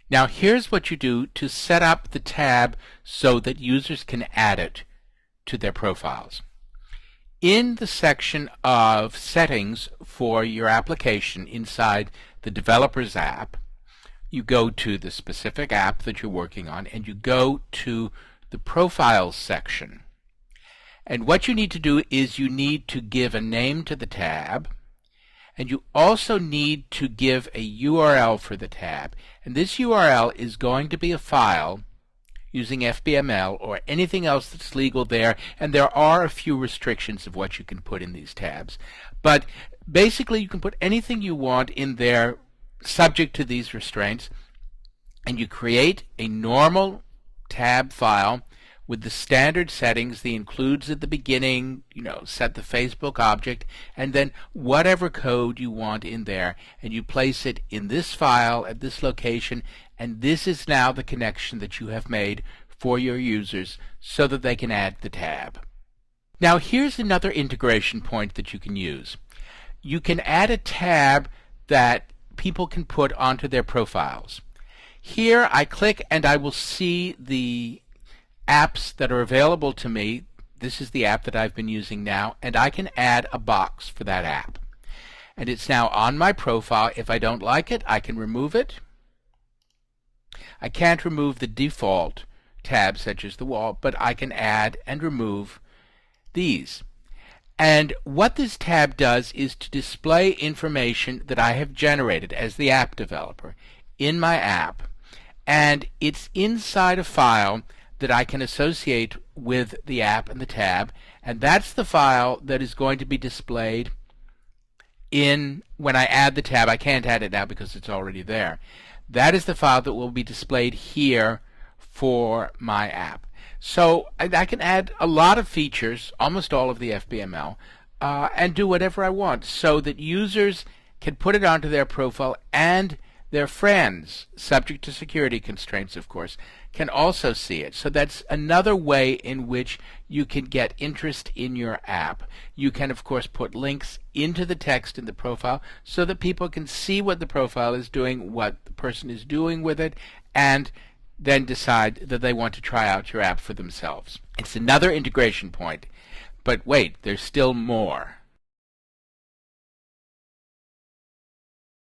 Now here's what you do to set up the tab so that users can add it to their profiles. In the section of settings for your application inside the developer's app, you go to the specific app that you're working on and you go to the profiles section. And what you need to do is you need to give a name to the tab, and you also need to give a URL for the tab. And this URL is going to be a file using FBML or anything else that's legal there, and there are a few restrictions of what you can put in these tabs. But basically you can put anything you want in there subject to these restraints, and you create a normal tab file with the standard settings, the includes at the beginning, set the Facebook object, and then whatever code you want in there, and you place it in this file at this location, and this is now the connection that you have made for your users so that they can add the tab. Now here's another integration point that you can use. You can add a tab that people can put onto their profiles. Here I click and I will see the apps that are available to me. This is the app that I've been using now, and I can add a box for that app. And it's now on my profile. If I don't like it, I can remove it. I can't remove the default tabs such as the wall, but I can add and remove these. And what this tab does is to display information that I have generated as the app developer in my app. And it's inside a file that I can associate with the app and the tab, and that's the file that is going to be displayed when I add the tab. I can't add it now because it's already there. That is the file that will be displayed here for my app. So I can add a lot of features, almost all of the FBML, and do whatever I want so that users can put it onto their profile, and their friends, subject to security constraints of course, can also see it. So that's another way in which you can get interest in your app. You can of course put links into the text in the profile so that people can see what the profile is doing, what the person is doing with it, and then decide that they want to try out your app for themselves. It's another integration point. But wait, there's still more.